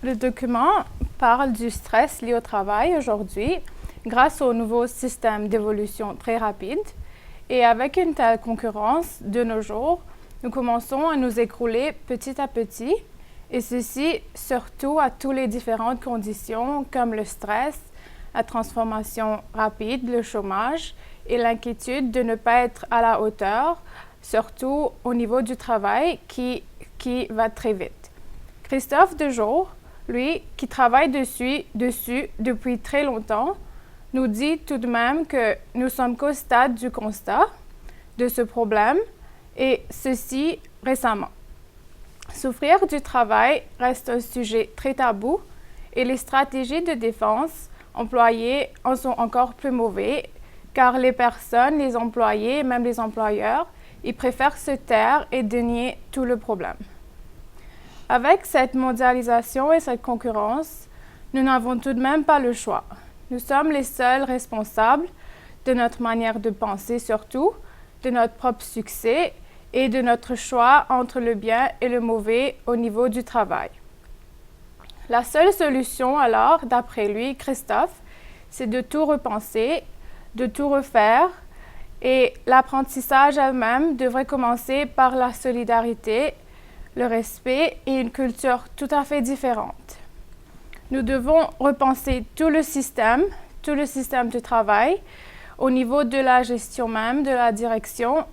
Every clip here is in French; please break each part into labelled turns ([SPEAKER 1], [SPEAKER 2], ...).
[SPEAKER 1] Le document parle du stress lié au travail aujourd'hui grâce au nouveau système d'évolution très rapide. Et avec une telle concurrence de nos jours, nous commençons à nous écrouler petit à petit, et ceci surtout à toutes les différentes conditions comme le stress, la transformation rapide, le chômage et l'inquiétude de ne pas être à la hauteur, surtout au niveau du travail qui va très vite. Christophe Dejour, lui, qui travaille dessus depuis très longtemps, nous dit tout de même que nous sommes qu'au stade du constat de ce problème, et ceci récemment. Souffrir du travail reste un sujet très tabou, et les stratégies de défense employées en sont encore plus mauvaises, car les personnes, les employés, même les employeurs, ils préfèrent se taire et dénier tout le problème. Avec cette mondialisation et cette concurrence, nous n'avons tout de même pas le choix. Nous sommes les seuls responsables de notre manière de penser surtout, de notre propre succès et de notre choix entre le bien et le mauvais au niveau du travail. La seule solution alors, d'après lui, Christophe, c'est de tout repenser, de tout refaire, et l'apprentissage elle-même devrait commencer par la solidarité, le respect et une culture tout à fait différente. Nous devons repenser tout le système du travail, au niveau de la gestion même, de la direction,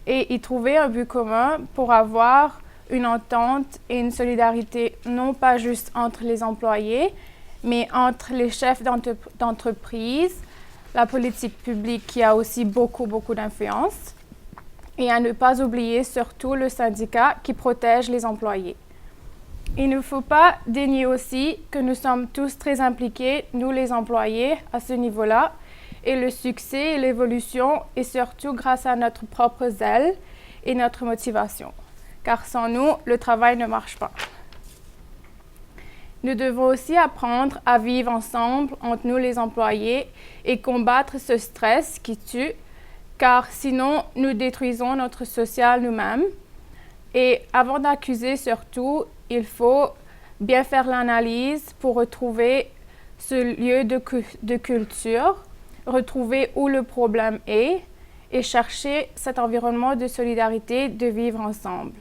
[SPEAKER 1] et y trouver un but commun pour avoir une entente et une solidarité non pas juste entre les employés, mais entre les chefs d'entreprise, la politique publique qui a aussi beaucoup d'influence, et à ne pas oublier surtout le syndicat qui protège les employés. Il ne faut pas dénier aussi que nous sommes tous très impliqués, nous les employés, à ce niveau-là, et le succès et l'évolution est surtout grâce à notre propre zèle et notre motivation, car sans nous, le travail ne marche pas. Nous devons aussi apprendre à vivre ensemble entre nous les employés et combattre ce stress qui tue, car sinon nous détruisons notre social nous-mêmes. Et avant d'accuser surtout, il faut bien faire l'analyse pour retrouver ce lieu de culture, retrouver où le problème est et chercher cet environnement de solidarité, de vivre ensemble.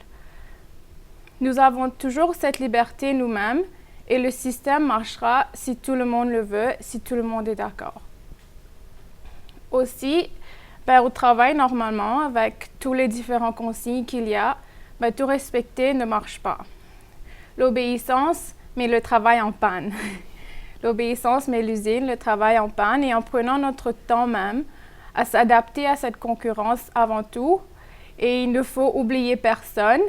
[SPEAKER 1] Nous avons toujours cette liberté nous-mêmes et le système marchera si tout le monde le veut, si tout le monde est d'accord. Aussi, au travail, normalement, avec tous les différents consignes qu'il y a, tout respecter ne marche pas. L'obéissance met le travail en panne. L'obéissance met l'usine, le travail en panne, et en prenant notre temps même à s'adapter à cette concurrence avant tout, et il ne faut oublier personne,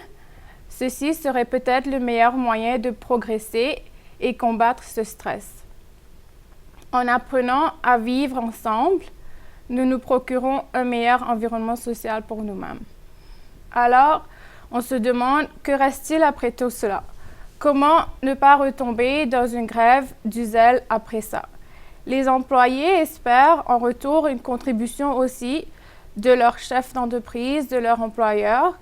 [SPEAKER 1] ceci serait peut-être le meilleur moyen de progresser et combattre ce stress. En apprenant à vivre ensemble, nous nous procurons un meilleur environnement social pour nous-mêmes. Alors, on se demande, que reste-t-il après tout cela? Comment ne pas retomber dans une grève du zèle après ça? Les employés espèrent en retour une contribution aussi de leur chef d'entreprise, de leur employeur,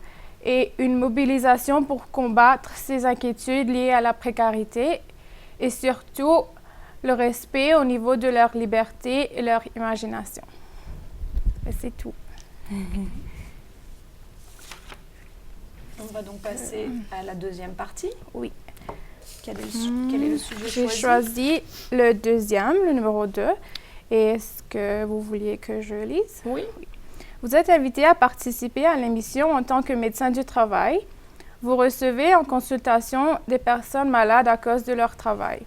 [SPEAKER 1] et une mobilisation pour combattre ces inquiétudes liées à la précarité et surtout le respect au niveau de leur liberté et leur imagination. Et c'est tout.
[SPEAKER 2] On va donc passer à la deuxième partie.
[SPEAKER 1] Oui.
[SPEAKER 2] Quel est le sujet choisi?
[SPEAKER 1] J'ai choisi le deuxième, le numéro 2. Et est-ce que vous vouliez que je lise?
[SPEAKER 2] Oui.
[SPEAKER 1] Vous êtes invité à participer à l'émission en tant que médecin du travail. Vous recevez en consultation des personnes malades à cause de leur travail.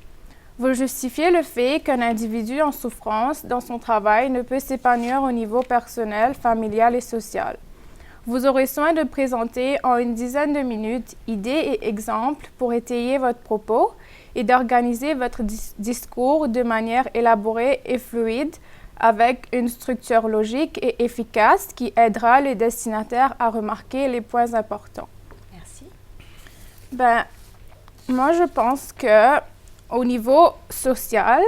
[SPEAKER 1] Vous justifiez le fait qu'un individu en souffrance dans son travail ne peut s'épanouir au niveau personnel, familial et social. Vous aurez soin de présenter en une dizaine de minutes idées et exemples pour étayer votre propos et d'organiser votre discours de manière élaborée et fluide avec une structure logique et efficace qui aidera les destinataires à remarquer les points importants.
[SPEAKER 2] Merci.
[SPEAKER 1] moi, je pense que au niveau social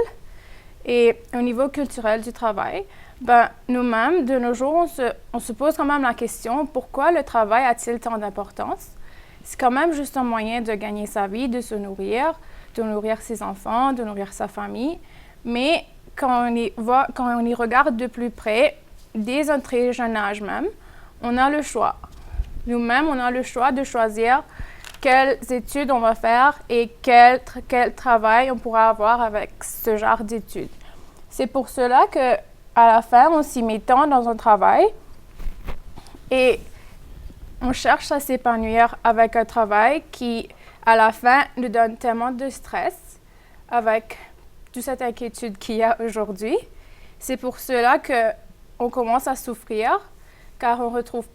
[SPEAKER 1] et au niveau culturel du travail, ben, nous-mêmes, de nos jours, on se pose quand même la question, pourquoi le travail a-t-il tant d'importance? C'est quand même juste un moyen de gagner sa vie, de nourrir ses enfants, de nourrir sa famille. Mais quand on y regarde de plus près, dès un très jeune âge même, on a le choix. Nous-mêmes, on a le choix de choisir quelles études on va faire et quel travail on pourra avoir avec ce genre d'études. C'est pour cela que, à la fin, on s'y met tant dans un travail et on cherche à s'épanouir avec un travail qui, à la fin, nous donne tellement de stress avec toute cette inquiétude qu'il y a aujourd'hui. C'est pour cela qu'on commence à souffrir, car on ne retrouve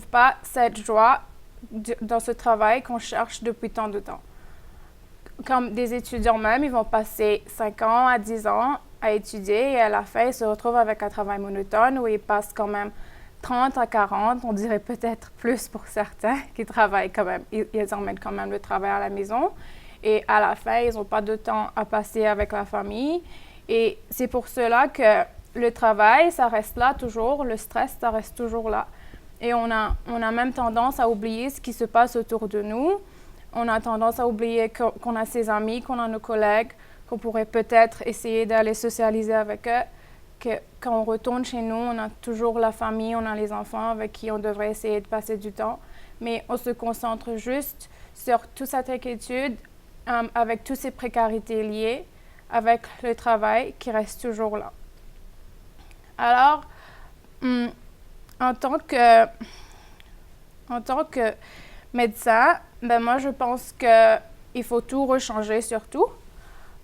[SPEAKER 1] pas cette joie dans ce travail qu'on cherche depuis tant de temps. Comme des étudiants même, ils vont passer 5 ans à 10 ans à étudier et à la fin, ils se retrouvent avec un travail monotone où ils passent quand même 30 à 40, on dirait peut-être plus pour certains qui travaillent quand même. Ils emmènent quand même le travail à la maison et à la fin, ils n'ont pas de temps à passer avec la famille. Et c'est pour cela que le travail, ça reste là toujours, le stress, ça reste toujours là. Et on a même tendance à oublier ce qui se passe autour de nous. On a tendance à oublier qu'on a ses amis, qu'on a nos collègues, qu'on pourrait peut-être essayer d'aller socialiser avec eux. Que quand on retourne chez nous, on a toujours la famille, on a les enfants avec qui on devrait essayer de passer du temps. Mais on se concentre juste sur toute cette inquiétude, avec toutes ces précarités liées, avec le travail qui reste toujours là. Alors, en tant que médecin, ben moi, je pense qu'il faut tout rechanger surtout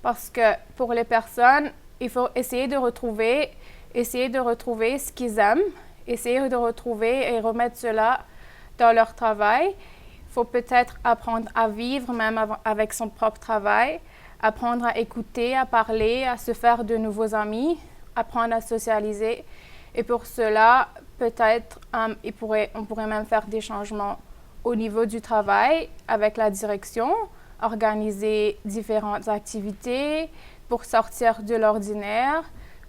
[SPEAKER 1] parce que pour les personnes, il faut essayer de retrouver ce qu'ils aiment, essayer de retrouver et remettre cela dans leur travail. Il faut peut-être apprendre à vivre même avec son propre travail, apprendre à écouter, à parler, à se faire de nouveaux amis, apprendre à socialiser. Et pour cela, peut-être, on pourrait même faire des changements au niveau du travail avec la direction, organiser différentes activités pour sortir de l'ordinaire,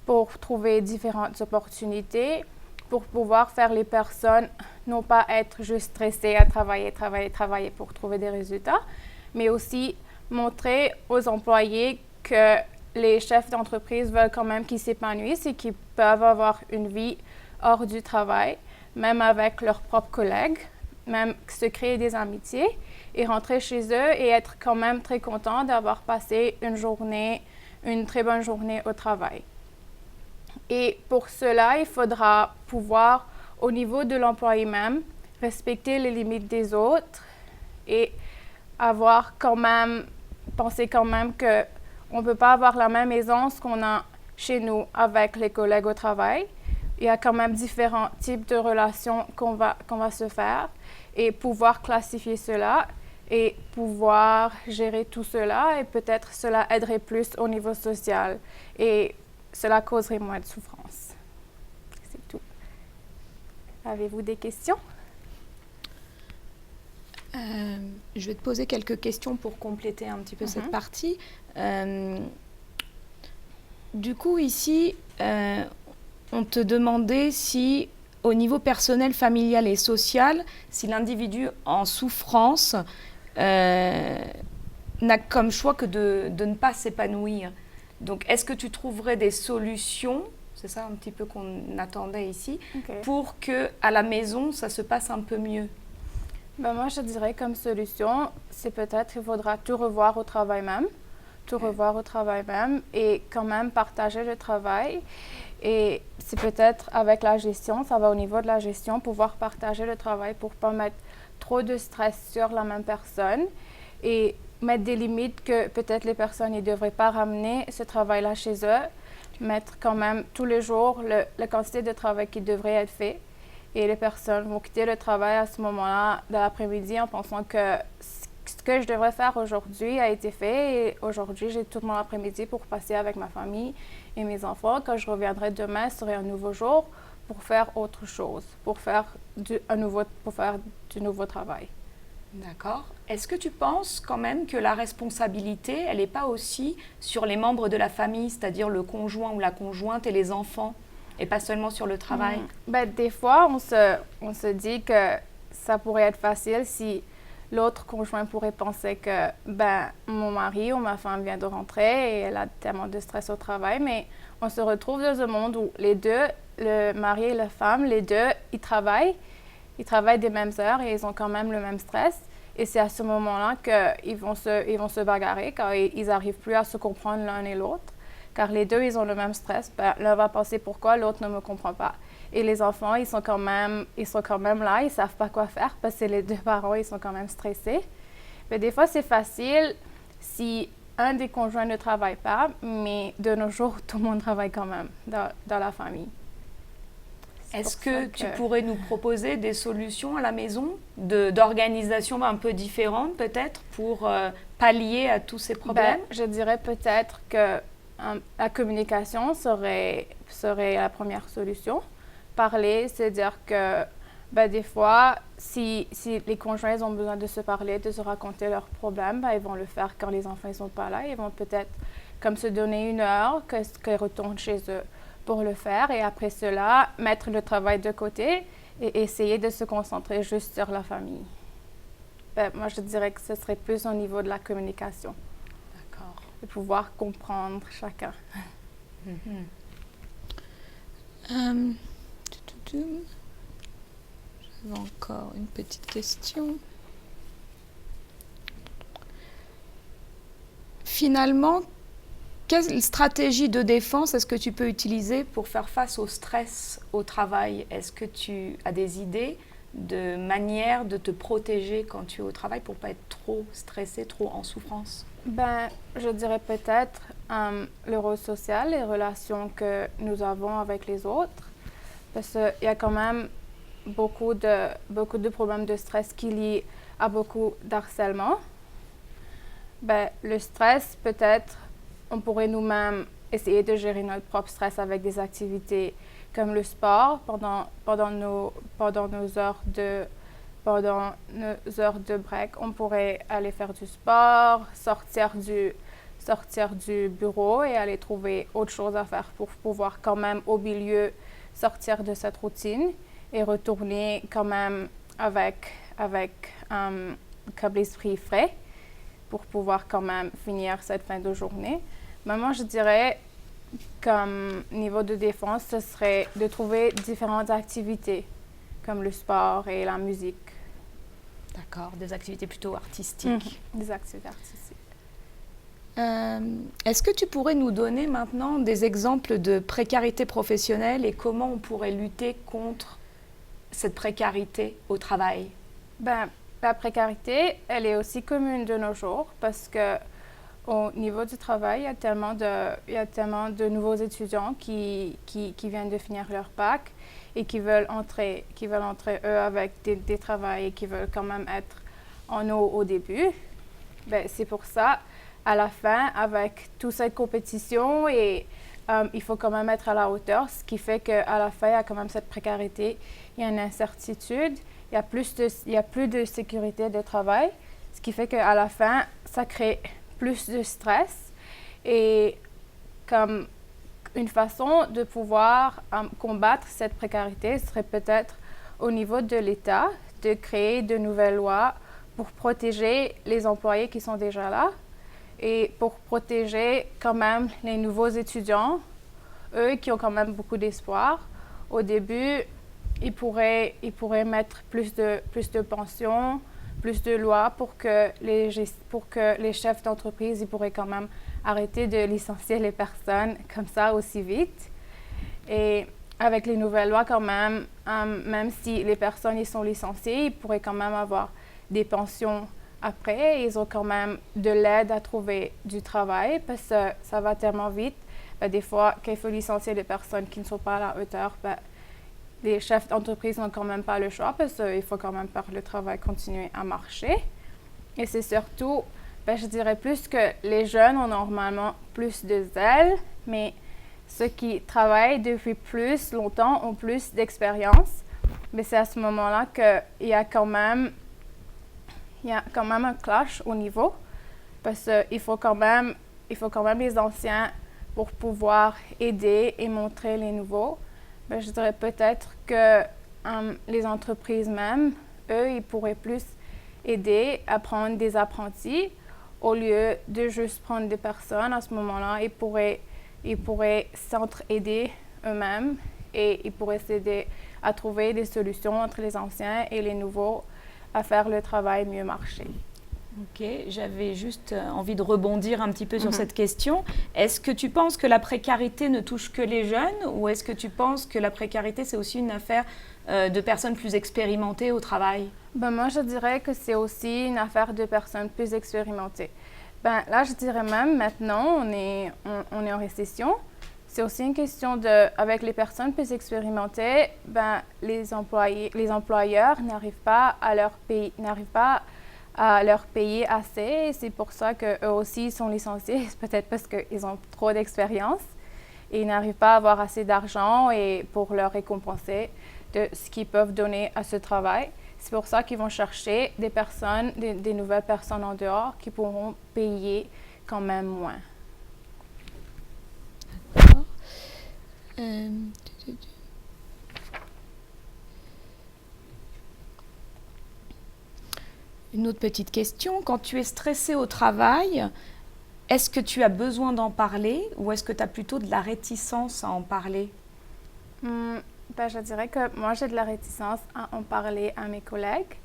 [SPEAKER 1] pour trouver différentes opportunités, pour pouvoir faire les personnes non pas être juste stressées à travailler pour trouver des résultats, mais aussi montrer aux employés que les chefs d'entreprise veulent quand même qu'ils s'épanouissent et qu'ils peuvent avoir une vie hors du travail, même avec leurs propres collègues, même se créer des amitiés et rentrer chez eux et être quand même très content d'avoir passé une très bonne journée au travail. Et pour cela, il faudra pouvoir, au niveau de l'employé même, respecter les limites des autres et penser quand même qu'on ne peut pas avoir la même aisance qu'on a chez nous avec les collègues au travail. Il y a quand même différents types de relations qu'on va se faire et pouvoir classifier cela et pouvoir gérer tout cela et peut-être cela aiderait plus au niveau social et cela causerait moins de souffrance. C'est tout. Avez-vous des questions?
[SPEAKER 2] Je vais te poser quelques questions pour compléter un petit peu cette partie. Du coup, ici, on te demandait si, au niveau personnel, familial et social, si l'individu en souffrance n'a comme choix que de ne pas s'épanouir. Donc, est-ce que tu trouverais des solutions, c'est ça un petit peu qu'on attendait ici, pour qu'à la maison, ça se passe un peu mieux?
[SPEAKER 1] Ben moi, je dirais comme solution, c'est peut-être qu'il faudra tout revoir au travail même, et quand même partager le travail. Et c'est peut-être avec la gestion, ça va au niveau de la gestion, pouvoir partager le travail pour ne pas mettre trop de stress sur la même personne et mettre des limites que peut-être les personnes ne devraient pas ramener ce travail-là chez eux, mettre quand même tous les jours la quantité de travail qui devrait être fait. Et les personnes vont quitter le travail à ce moment-là de l'après-midi en pensant que ce que je devrais faire aujourd'hui a été fait et aujourd'hui, j'ai tout mon après-midi pour passer avec ma famille et mes enfants. Quand je reviendrai demain, ce serait un nouveau jour pour faire autre chose, pour faire du nouveau travail.
[SPEAKER 2] D'accord. Est-ce que tu penses quand même que la responsabilité, elle n'est pas aussi sur les membres de la famille, c'est-à-dire le conjoint ou la conjointe et les enfants, et pas seulement sur le travail?
[SPEAKER 1] Des fois, on se dit que ça pourrait être facile si l'autre conjoint pourrait penser que mon mari ou ma femme vient de rentrer et elle a tellement de stress au travail, mais on se retrouve dans un monde où les deux, le mari et la femme, les deux, ils travaillent des mêmes heures et ils ont quand même le même stress. Et c'est à ce moment-là qu'ils vont se bagarrer car ils n'arrivent plus à se comprendre l'un et l'autre. Car les deux, ils ont le même stress. L'un va penser pourquoi, l'autre ne me comprend pas. Et les enfants, ils sont quand même là, ils ne savent pas quoi faire parce que les deux parents, ils sont quand même stressés. Mais des fois, c'est facile si un des conjoints ne travaille pas, mais de nos jours, tout le monde travaille quand même dans la famille.
[SPEAKER 2] Est-ce que tu pourrais nous proposer des solutions à la maison, d'organisation un peu différentes peut-être, pour pallier à tous ces problèmes?
[SPEAKER 1] Je dirais peut-être que la communication serait la première solution. Parler, c'est dire que des fois, si les conjoints ont besoin de se parler, de se raconter leurs problèmes, ils vont le faire quand les enfants ne sont pas là. Ils vont peut-être comme se donner une heure qu'ils retournent chez eux pour le faire et après cela, mettre le travail de côté et essayer de se concentrer juste sur la famille. Moi, je dirais que ce serait plus au niveau de la communication.
[SPEAKER 2] D'accord.
[SPEAKER 1] De pouvoir comprendre chacun.
[SPEAKER 2] J'avais encore une petite question. Finalement, quelle stratégie de défense est-ce que tu peux utiliser pour faire face au stress au travail? Est-ce que tu as des idées de manière de te protéger quand tu es au travail pour ne pas être trop stressé, trop en souffrance?
[SPEAKER 1] Je dirais peut-être le rôle social, les relations que nous avons avec les autres. Parce qu'il y a quand même beaucoup de problèmes de stress qui lient à beaucoup d'harcèlement. Le stress, peut-être, on pourrait nous-mêmes essayer de gérer notre propre stress avec des activités comme le sport pendant nos heures de break. On pourrait aller faire du sport, sortir du bureau et aller trouver autre chose à faire pour pouvoir quand même au milieu sortir de cette routine et retourner quand même avec comme l'esprit frais pour pouvoir quand même finir cette fin de journée. Mais moi, je dirais, comme niveau de défense, ce serait de trouver différentes activités, comme le sport et la musique.
[SPEAKER 2] D'accord, des activités plutôt artistiques.
[SPEAKER 1] Des activités artistiques.
[SPEAKER 2] Est-ce que tu pourrais nous donner maintenant des exemples de précarité professionnelle et comment on pourrait lutter contre cette précarité au travail?
[SPEAKER 1] La précarité, elle est aussi commune de nos jours parce que au niveau du travail, il y a tellement de nouveaux étudiants qui viennent de finir leur bac et qui veulent entrer eux avec des travails et qui veulent quand même être en haut au début. C'est pour ça, à la fin, avec toute cette compétition, et il faut quand même être à la hauteur, ce qui fait qu'à la fin, il y a quand même cette précarité, il y a une incertitude, il y a plus de sécurité de travail, ce qui fait qu'à la fin, ça crée plus de stress. Et comme une façon de pouvoir combattre cette précarité serait peut-être au niveau de l'État, de créer de nouvelles lois pour protéger les employés qui sont déjà là et pour protéger quand même les nouveaux étudiants, eux qui ont quand même beaucoup d'espoir. Au début, ils pourraient mettre plus de pensions, plus de lois pour que les chefs d'entreprise ils pourraient quand même arrêter de licencier les personnes comme ça aussi vite. Et avec les nouvelles lois quand même, même si les personnes ils sont licenciées, ils pourraient quand même avoir des pensions après. Ils ont quand même de l'aide à trouver du travail parce que ça va tellement vite. Des fois, quand il faut licencier des personnes qui ne sont pas à la hauteur, les chefs d'entreprise n'ont quand même pas le choix parce qu'il faut quand même faire le travail continuer à marcher. Et c'est surtout, je dirais plus que les jeunes ont normalement plus de zèle, mais ceux qui travaillent depuis plus longtemps ont plus d'expérience. Mais c'est à ce moment-là qu'il y a quand même il y a quand même un clash au niveau parce qu'il faut quand même les anciens pour pouvoir aider et montrer les nouveaux. Ben, je dirais peut-être que les entreprises même, eux, ils pourraient plus aider à prendre des apprentis au lieu de juste prendre des personnes. À ce moment-là, ils pourraient s'entraider eux-mêmes et ils pourraient s'aider à trouver des solutions entre les anciens et les nouveaux à faire le travail mieux marcher.
[SPEAKER 2] Ok, j'avais juste envie de rebondir un petit peu sur cette question. Est-ce que tu penses que la précarité ne touche que les jeunes ou est-ce que tu penses que la précarité, c'est aussi une affaire de personnes plus expérimentées au travail?
[SPEAKER 1] Ben, moi, je dirais que c'est aussi une affaire de personnes plus expérimentées. Ben, là, je dirais même maintenant, on est en récession. C'est aussi une question avec les personnes plus expérimentées, ben, les employeurs n'arrivent pas à leur payer assez. Et c'est pour ça qu'eux aussi sont licenciés, peut-être parce qu'ils ont trop d'expérience et ils n'arrivent pas à avoir assez d'argent et pour leur récompenser de ce qu'ils peuvent donner à ce travail. C'est pour ça qu'ils vont chercher des nouvelles personnes en dehors qui pourront payer quand même moins.
[SPEAKER 2] D'accord. Une autre petite question. Quand tu es stressé au travail, est-ce que tu as besoin d'en parler ou est-ce que tu as plutôt de la réticence à en parler?
[SPEAKER 1] Ben, je dirais que moi, j'ai de la réticence à en parler à mes collègues,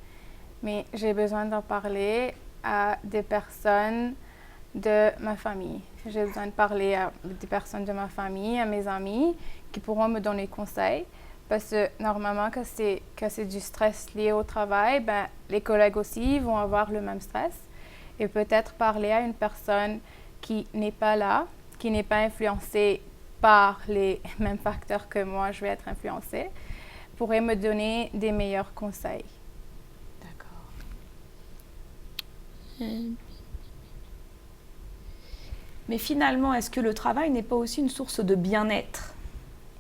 [SPEAKER 1] mais j'ai besoin d'en parler à des personnes de ma famille. J'ai besoin de parler à des personnes de ma famille, à mes amis, qui pourront me donner conseils. Parce que normalement, que c'est du stress lié au travail, ben, les collègues aussi vont avoir le même stress. Et peut-être parler à une personne qui n'est pas là, qui n'est pas influencée par les mêmes facteurs que moi, je vais être influencée, pourrait me donner des meilleurs conseils.
[SPEAKER 2] D'accord. Mais finalement, est-ce que le travail n'est pas aussi une source de bien-être?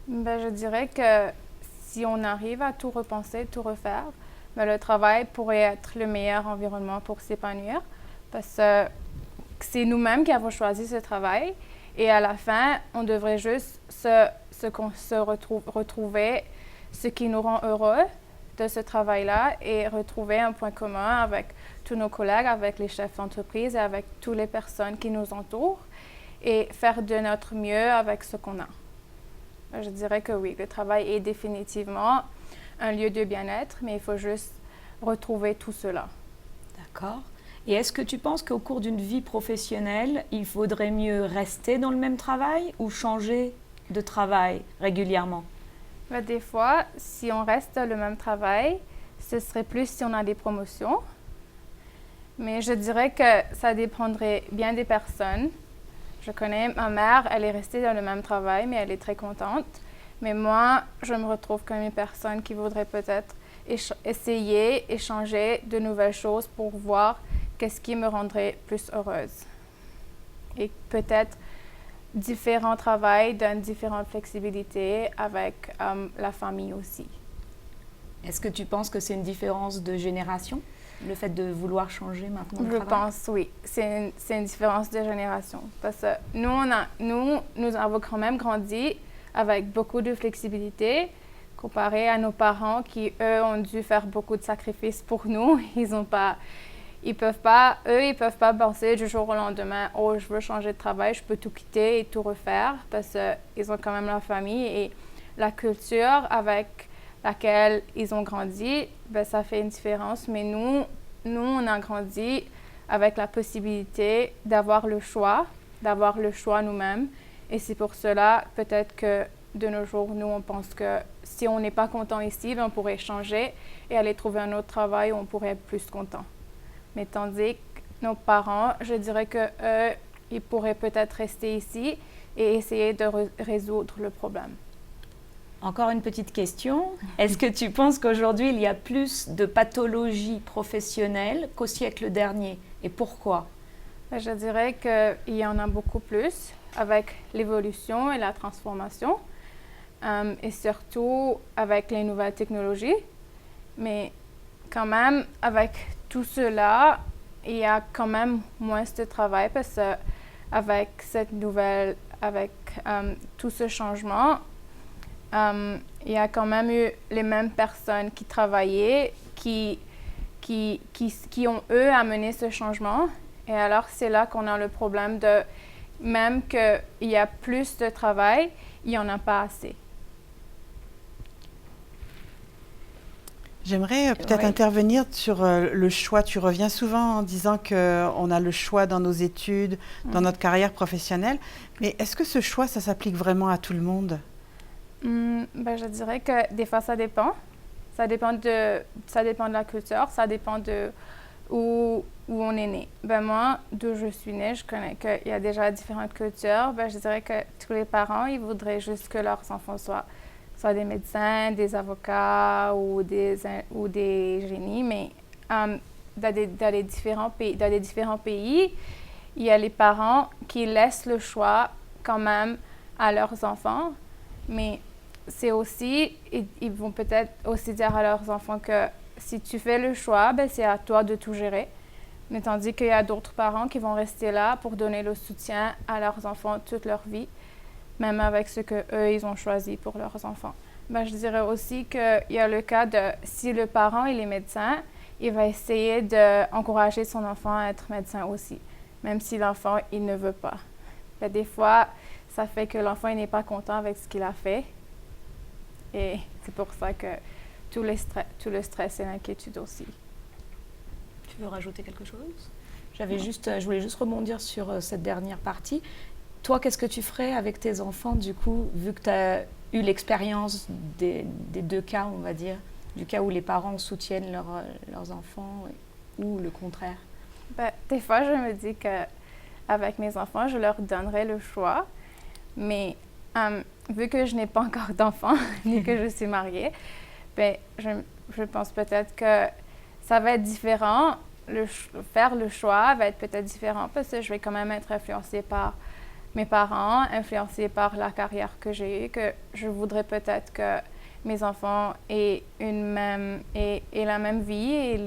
[SPEAKER 1] Ben, je dirais que si on arrive à tout repenser, tout refaire, ben, le travail pourrait être le meilleur environnement pour s'épanouir parce que c'est nous-mêmes qui avons choisi ce travail et à la fin, on devrait juste retrouver ce qui nous rend heureux de ce travail-là et retrouver un point commun avec tous nos collègues, avec les chefs d'entreprise et avec toutes les personnes qui nous entourent et faire de notre mieux avec ce qu'on a. Je dirais que oui, le travail est définitivement un lieu de bien-être, mais il faut juste retrouver tout cela.
[SPEAKER 2] D'accord. Et est-ce que tu penses qu'au cours d'une vie professionnelle, il faudrait mieux rester dans le même travail ou changer de travail régulièrement?
[SPEAKER 1] Ben, des fois, si on reste dans le même travail, ce serait plus si on a des promotions. Mais je dirais que ça dépendrait bien des personnes. Je connais ma mère, elle est restée dans le même travail, mais elle est très contente. Mais moi, je me retrouve comme une personne qui voudrait peut-être essayer, échanger de nouvelles choses pour voir qu'est-ce qui me rendrait plus heureuse. Et peut-être différents travails donnent différentes flexibilités avec la famille aussi.
[SPEAKER 2] Est-ce que tu penses que c'est une différence de génération, le fait de vouloir changer maintenant le travail?
[SPEAKER 1] Je pense, oui. C'est une différence de génération. Parce que nous avons quand même grandi avec beaucoup de flexibilité comparé à nos parents qui, eux, ont dû faire beaucoup de sacrifices pour nous. Ils peuvent pas penser du jour au lendemain, oh, je veux changer de travail, je peux tout quitter et tout refaire parce qu'ils ont quand même la famille et la culture avec laquelle ils ont grandi, ben, ça fait une différence. Mais nous, on a grandi avec la possibilité d'avoir le choix nous-mêmes. Et c'est pour cela, peut-être que de nos jours, nous, on pense que si on n'est pas content ici, ben, on pourrait changer et aller trouver un autre travail où on pourrait être plus content. Mais tandis que nos parents, je dirais qu'eux, ils pourraient peut-être rester ici et essayer de résoudre le problème.
[SPEAKER 2] Encore une petite question. Est-ce que tu penses qu'aujourd'hui, il y a plus de pathologies professionnelles qu'au siècle dernier? Et pourquoi?
[SPEAKER 1] Je dirais qu'il y en a beaucoup plus avec l'évolution et la transformation, et surtout avec les nouvelles technologies. Mais quand même, avec tout cela, il y a quand même moins de travail parce que avec cette nouvelle, avec tout ce changement, il y a quand même eu les mêmes personnes qui travaillaient, qui ont, eux, amené ce changement. Et alors, c'est là qu'on a le problème de, même qu'il y a plus de travail, il n'y en a pas assez.
[SPEAKER 3] J'aimerais peut-être intervenir sur le choix. Tu reviens souvent en disant qu'on a le choix dans nos études, dans notre carrière professionnelle. Mais est-ce que ce choix, ça s'applique vraiment à tout le monde?
[SPEAKER 1] Ben, je dirais que des fois, ça dépend. Ça dépend de la culture, ça dépend de où on est né. Ben moi, d'où je suis née, je connais qu'il y a déjà différentes cultures. Ben, je dirais que tous les parents, ils voudraient juste que leurs enfants soient des médecins, des avocats ou des génies. Mais dans les différents pays, il y a les parents qui laissent le choix quand même à leurs enfants. Mais c'est aussi, ils vont peut-être aussi dire à leurs enfants que si tu fais le choix, ben c'est à toi de tout gérer. Mais tandis qu'il y a d'autres parents qui vont rester là pour donner le soutien à leurs enfants toute leur vie, même avec ce qu'eux, ils ont choisi pour leurs enfants. Ben, je dirais aussi qu'il y a le cas de, si le parent il est médecin, il va essayer d'encourager son enfant à être médecin aussi, même si l'enfant, il ne veut pas. Ben, des fois, ça fait que l'enfant il n'est pas content avec ce qu'il a fait. Et c'est pour ça que tout le stress et l'inquiétude aussi.
[SPEAKER 2] Tu veux rajouter quelque chose? Je voulais juste rebondir sur cette dernière partie. Toi, qu'est-ce que tu ferais avec tes enfants, du coup, vu que tu as eu l'expérience des deux cas, on va dire, du cas où les parents soutiennent leurs enfants ou le contraire?
[SPEAKER 1] Ben, des fois, je me dis qu'avec mes enfants, je leur donnerais le choix. Mais vu que je n'ai pas encore d'enfants, ni que je suis mariée, ben, je pense peut-être que ça va être différent. Faire le choix va être peut-être différent parce que je vais quand même être influencée par mes parents, influencée par la carrière que j'ai eue, que je voudrais peut-être que mes enfants aient la même vie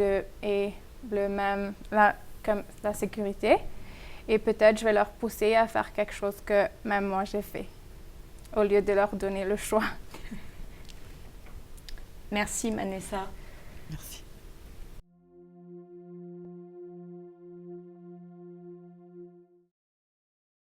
[SPEAKER 1] et comme la sécurité. Et peut-être je vais leur pousser à faire quelque chose que même moi j'ai fait, au lieu de leur donner le choix.
[SPEAKER 2] Merci Manessa.
[SPEAKER 3] Merci.